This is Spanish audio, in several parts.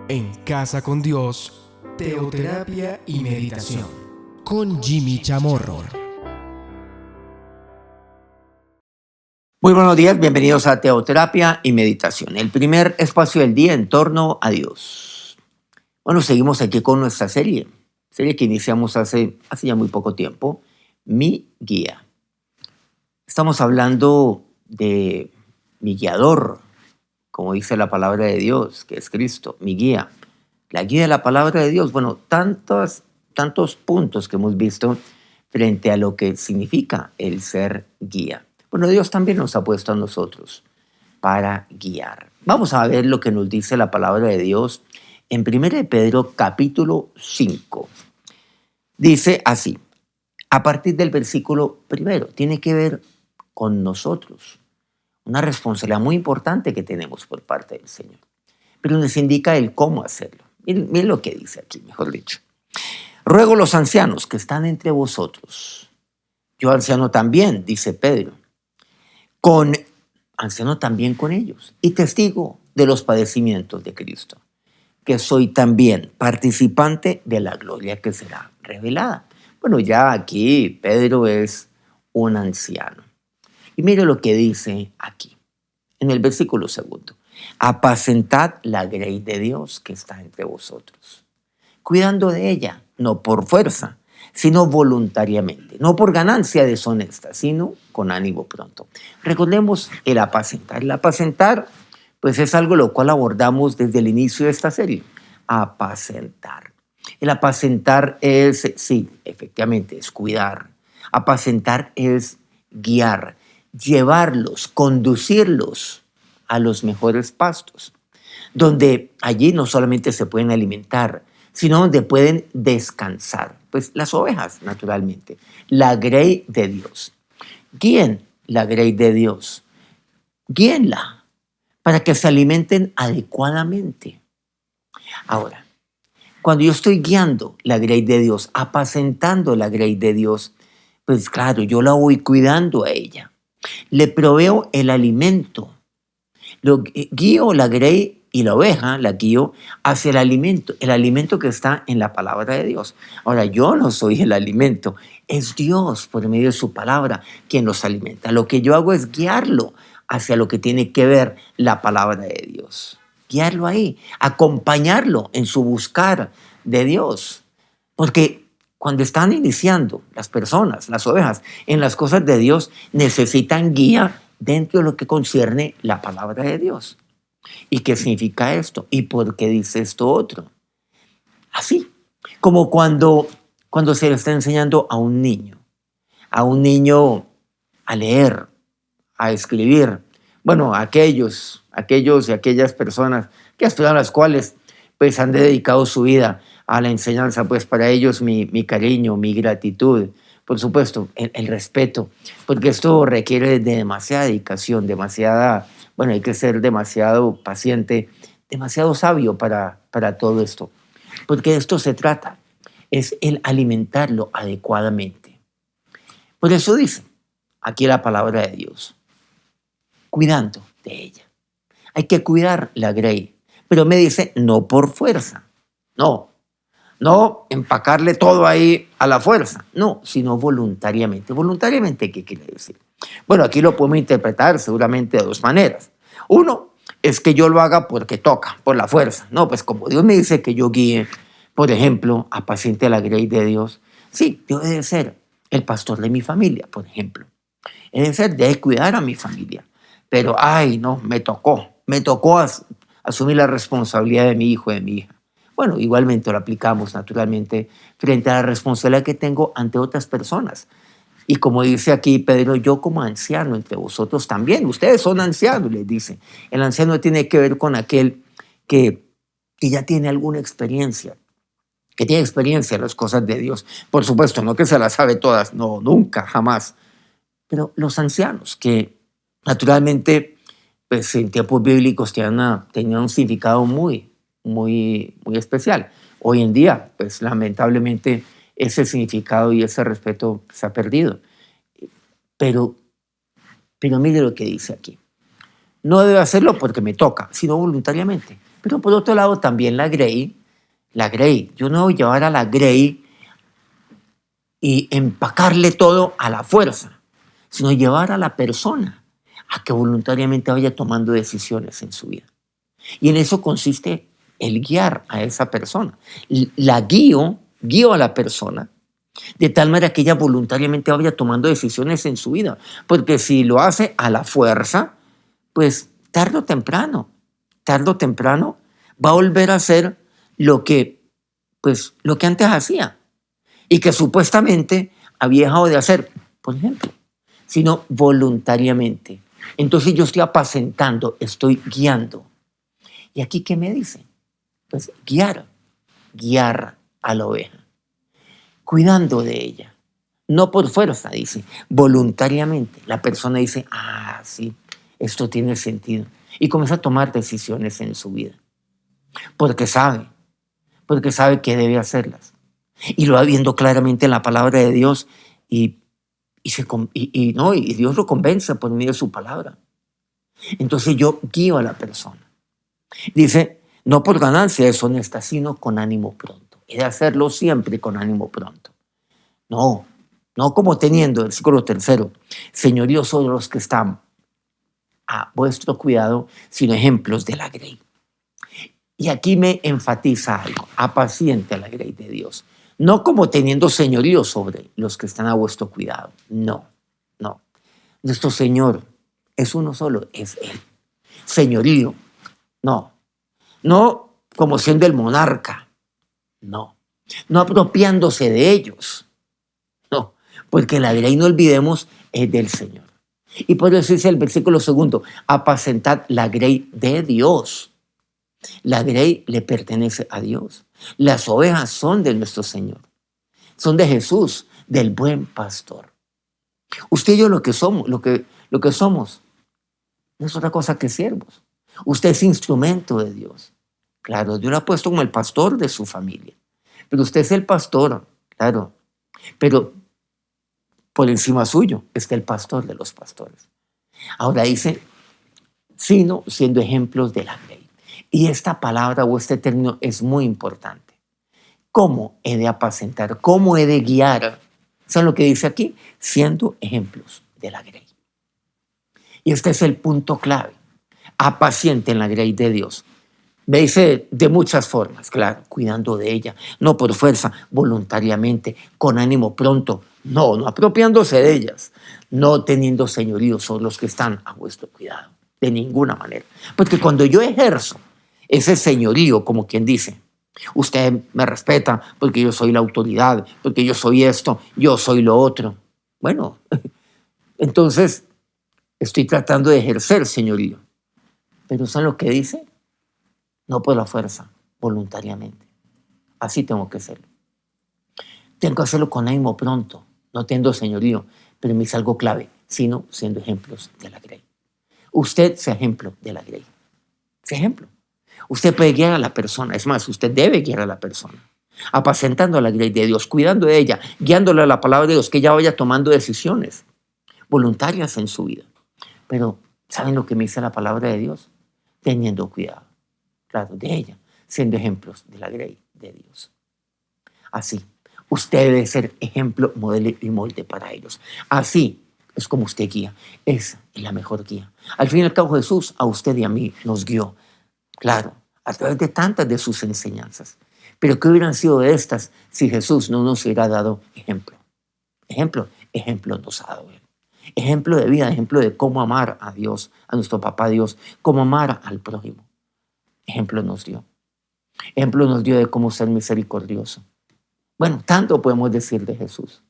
En Casa con Dios, teoterapia y meditación. Con Jimmy Chamorro. Muy buenos días, bienvenidos a Teoterapia y Meditación, el primer espacio del día en torno a Dios. Bueno, seguimos aquí con nuestra serie que iniciamos hace ya muy poco tiempo, Mi Guía. Estamos hablando de mi guiador, como dice la palabra de Dios, que es Cristo, mi guía. La guía de la palabra de Dios, bueno, tantos puntos que hemos visto frente a lo que significa el ser guía. Bueno, Dios también nos ha puesto a nosotros para guiar. Vamos a ver lo que nos dice la palabra de Dios en 1 Pedro capítulo 5. Dice así, a partir del versículo 1, tiene que ver con nosotros. Una responsabilidad muy importante que tenemos por parte del Señor. Pero nos indica el cómo hacerlo. Miren lo que dice aquí, mejor dicho. Ruego a los ancianos que están entre vosotros. Yo anciano también, dice Pedro. Anciano también con ellos. Y testigo de los padecimientos de Cristo. Que soy también participante de la gloria que será revelada. Bueno, ya aquí Pedro es un anciano. Y mire lo que dice aquí, en el versículo 2. Apacentad la grey de Dios que está entre vosotros, cuidando de ella, no por fuerza, sino voluntariamente, no por ganancia deshonesta, sino con ánimo pronto. Recordemos el apacentar. El apacentar, pues es algo lo cual abordamos desde el inicio de esta serie. Apacentar. El apacentar es, sí, efectivamente, es cuidar. Apacentar es guiar, llevarlos, conducirlos a los mejores pastos, donde allí no solamente se pueden alimentar, sino donde pueden descansar. Pues las ovejas, naturalmente. La grey de Dios. Guíen la grey de Dios. Guíenla para que se alimenten adecuadamente. Ahora, cuando yo estoy guiando la grey de Dios, apacentando la grey de Dios, pues claro, yo la voy cuidando a ella. Le proveo el alimento. Guío la grey y la oveja, la guío hacia el alimento que está en la palabra de Dios. Ahora, yo no soy el alimento, es Dios por medio de su palabra quien los alimenta. Lo que yo hago es guiarlo hacia lo que tiene que ver la palabra de Dios. Guiarlo ahí, acompañarlo en su buscar de Dios. Porque cuando están iniciando las personas, las ovejas, en las cosas de Dios, necesitan guía dentro de lo que concierne la palabra de Dios. ¿Y qué significa esto? ¿Y por qué dice esto otro? Así, como cuando se le está enseñando a un niño a leer, a escribir. Bueno, aquellos y aquellas personas que a las cuales pues han dedicado su vida a la enseñanza, pues para ellos mi cariño, mi gratitud, por supuesto, el respeto, porque esto requiere de demasiada dedicación, hay que ser demasiado paciente, demasiado sabio para todo esto, porque de esto se trata, es el alimentarlo adecuadamente. Por eso dice aquí la palabra de Dios, cuidando de ella. Hay que cuidar la grey, pero me dice no por fuerza, no empacarle todo ahí a la fuerza, no, sino voluntariamente. ¿Voluntariamente qué quiere decir? Bueno, aquí lo podemos interpretar seguramente de dos maneras. Uno es que yo lo haga porque toca, por la fuerza. No, pues como Dios me dice que yo guíe, por ejemplo, apaciente a la grey de Dios, sí, yo he de ser el pastor de mi familia, por ejemplo. He de ser, de cuidar a mi familia. Pero, no, me tocó asumir la responsabilidad de mi hijo y de mi hija. Bueno, igualmente lo aplicamos naturalmente frente a la responsabilidad que tengo ante otras personas. Y como dice aquí Pedro, yo como anciano entre vosotros también, ustedes son ancianos, les dice. El anciano tiene que ver con aquel que ya tiene alguna experiencia, que tiene experiencia en las cosas de Dios. Por supuesto, no que se las sabe todas, no, nunca, jamás. Pero los ancianos que naturalmente pues, en tiempos bíblicos tenían un significado muy especial. Hoy en día, pues lamentablemente, ese significado y ese respeto se ha perdido. Pero mire lo que dice aquí. No debe hacerlo porque me toca, sino voluntariamente. Pero por otro lado también la Grey, yo no voy a llevar a la Grey y empacarle todo a la fuerza, sino llevar a la persona a que voluntariamente vaya tomando decisiones en su vida. Y en eso consiste el guiar a esa persona. La guío a la persona de tal manera que ella voluntariamente vaya tomando decisiones en su vida. Porque si lo hace a la fuerza, pues tarde o temprano va a volver a hacer lo que antes hacía y que supuestamente había dejado de hacer, por ejemplo, sino voluntariamente. Entonces yo estoy apacentando, estoy guiando. ¿Y aquí qué me dice? Pues guiar a la oveja, cuidando de ella. No por fuerza, dice, voluntariamente. La persona dice, sí, esto tiene sentido. Y comienza a tomar decisiones en su vida. Porque sabe que debe hacerlas. Y lo va viendo claramente en la palabra de Dios y Dios lo convence por medio de su palabra. Entonces yo guío a la persona. Dice, no por ganancia deshonesta, sino con ánimo pronto. He de hacerlo siempre con ánimo pronto. No como teniendo, versículo 3, señorío sobre los que están a vuestro cuidado, sino ejemplos de la grey. Y aquí me enfatiza algo, apaciente a la grey de Dios. No como teniendo señorío sobre los que están a vuestro cuidado. No. Nuestro Señor es uno solo, es Él. Señorío, no como siendo el monarca, no apropiándose de ellos, no, porque la grey, no olvidemos, es del Señor. Y por eso dice el versículo 2, apacentad la grey de Dios. La grey le pertenece a Dios. Las ovejas son de nuestro Señor, son de Jesús, del buen pastor. Usted y yo lo que somos no es otra cosa que siervos. Usted es instrumento de Dios. Claro, Dios lo ha puesto como el pastor de su familia. Pero usted es el pastor, claro. Pero por encima suyo está el pastor de los pastores. Ahora dice, sino siendo ejemplos de la grey. Y esta palabra o este término es muy importante. ¿Cómo he de apacentar? ¿Cómo he de guiar? ¿Saben lo que dice aquí? Siendo ejemplos de la grey. Y este es el punto clave. Apaciente en la grey de Dios. Me dice de muchas formas, claro, cuidando de ella, no por fuerza, voluntariamente, con ánimo pronto, no apropiándose de ellas, no teniendo señorío sobre los que están a vuestro cuidado, de ninguna manera. Porque cuando yo ejerzo ese señorío, como quien dice, usted me respeta porque yo soy la autoridad, porque yo soy esto, yo soy lo otro. Bueno, entonces estoy tratando de ejercer señorío. Pero ¿saben lo que dice? No por la fuerza, voluntariamente. Así tengo que hacerlo. Tengo que hacerlo con ánimo pronto, no teniendo señorío, pero me dice algo clave, sino siendo ejemplos de la grey. Usted sea ejemplo de la grey. Sea ejemplo. Usted puede guiar a la persona, es más, usted debe guiar a la persona, apacentando a la grey de Dios, cuidando de ella, guiándola a la palabra de Dios, que ella vaya tomando decisiones voluntarias en su vida. Pero, ¿saben lo que me dice la palabra de Dios? Teniendo cuidado, claro, de ella, siendo ejemplos de la grey de Dios. Así, usted debe ser ejemplo, modelo y molde para ellos. Así es como usted guía, es la mejor guía. Al fin y al cabo, Jesús a usted y a mí nos guió, claro, a través de tantas de sus enseñanzas. Pero ¿qué hubieran sido de estas si Jesús no nos hubiera dado ejemplo? Ejemplo nos ha dado Él. Ejemplo de vida, ejemplo de cómo amar a Dios, a nuestro papá Dios, cómo amar al prójimo. Ejemplo nos dio. Ejemplo nos dio de cómo ser misericordioso. Bueno, tanto podemos decir de Jesús,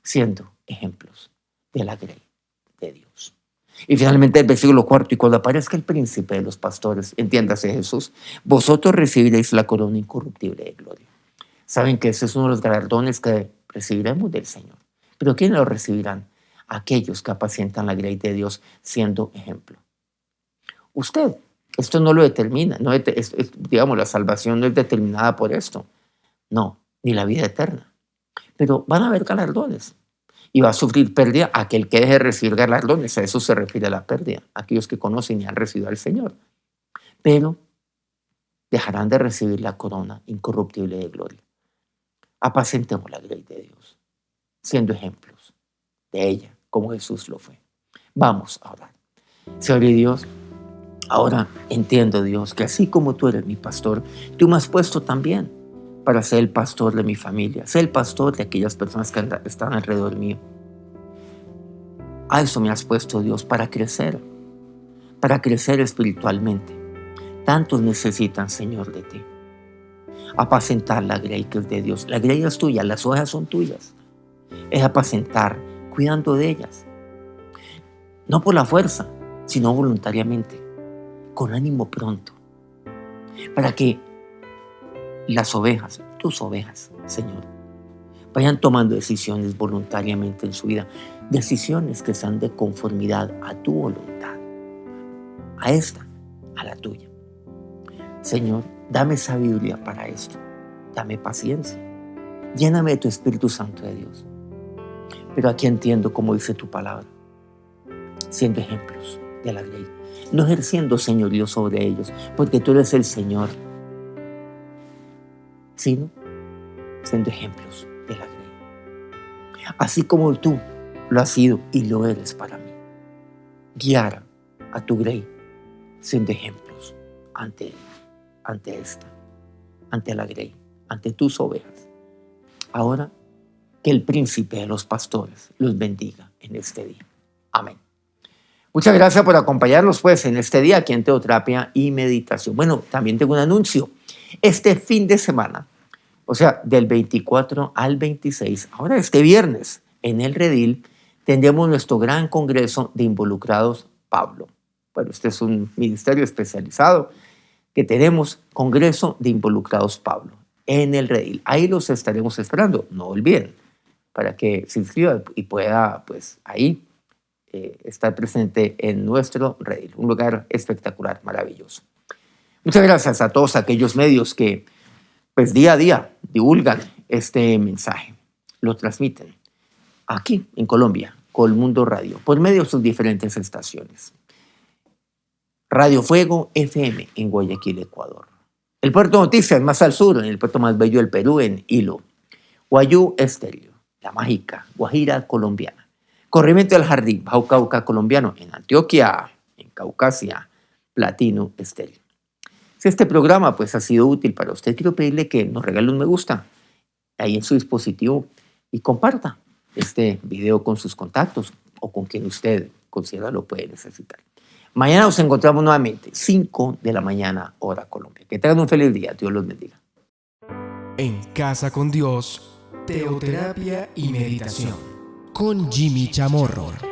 siendo ejemplos de la grey de Dios. Y finalmente el versículo 4, y cuando aparezca el príncipe de los pastores, entiéndase Jesús, vosotros recibiréis la corona incorruptible de gloria. Saben que ese es uno de los galardones que recibiremos del Señor. Pero ¿quiénes lo recibirán? Aquellos que apacientan la grey de Dios siendo ejemplo. Usted, esto no lo determina, digamos, la salvación no es determinada por esto, no, ni la vida eterna. Pero van a haber galardones y va a sufrir pérdida aquel que deje de recibir galardones, a eso se refiere a la pérdida, aquellos que conocen y han recibido al Señor. Pero dejarán de recibir la corona incorruptible de gloria. Apacentemos la grey de Dios, siendo ejemplos de ella, como Jesús lo fue. Vamos a orar. Señor y Dios, ahora entiendo, Dios, que así como tú eres mi pastor, tú me has puesto también para ser el pastor de mi familia, ser el pastor de aquellas personas que están alrededor mío. A eso me has puesto, Dios, para crecer espiritualmente. Tantos necesitan, Señor, de ti. Apacentar la grey que es de Dios. La grey es tuya, las ovejas son tuyas. Es apacentar, cuidando de ellas. No por la fuerza, sino voluntariamente, con ánimo pronto. Para que las ovejas, tus ovejas, Señor, vayan tomando decisiones voluntariamente en su vida. Decisiones que sean de conformidad a tu voluntad. A esta, a la tuya. Señor, dame sabiduría para esto. Dame paciencia. Lléname de tu Espíritu Santo de Dios. Pero aquí entiendo como dice tu palabra, siendo ejemplos de la grey, no ejerciendo señorío sobre ellos, porque tú eres el Señor, sino siendo ejemplos de la grey. Así como tú lo has sido y lo eres para mí. Guiar a tu grey siendo ejemplos ante la grey, ante tus ovejas. Ahora, que el príncipe de los pastores los bendiga en este día. Amén. Muchas gracias por acompañarnos pues en este día aquí en Teoterapia y Meditación. Bueno, también tengo un anuncio. Este fin de semana, o sea, del 24 al 26, ahora este viernes, en el Redil, tendremos nuestro gran congreso de involucrados Pablo. Bueno, este es un ministerio especializado que tenemos congreso de involucrados Pablo en el Redil. Ahí los estaremos esperando, no olviden, para que se inscriba y pueda pues ahí estar presente en nuestro Redil, un lugar espectacular, maravilloso. Muchas gracias a todos aquellos medios que pues día a día divulgan este mensaje, lo transmiten aquí en Colombia, Colmundo Radio, por medio de sus diferentes estaciones. Radio Fuego FM en Guayaquil, Ecuador. El Puerto Noticias más al sur, en el puerto más bello del Perú, en Hilo. Guayú Estéreo, La Mágica, Guajira colombiana. Corrimiento del Jardín, Bajo Cauca colombiano, en Antioquia, en Caucasia, Platino Estéreo. Si este programa pues ha sido útil para usted, quiero pedirle que nos regale un me gusta ahí en su dispositivo y comparta este video con sus contactos o con quien usted considera lo puede necesitar. Mañana nos encontramos nuevamente, 5 de la mañana, hora Colombia. Que tengan un feliz día. Dios los bendiga. En Casa con Dios, Teoterapia y Meditación, con Jimmy Chamorro.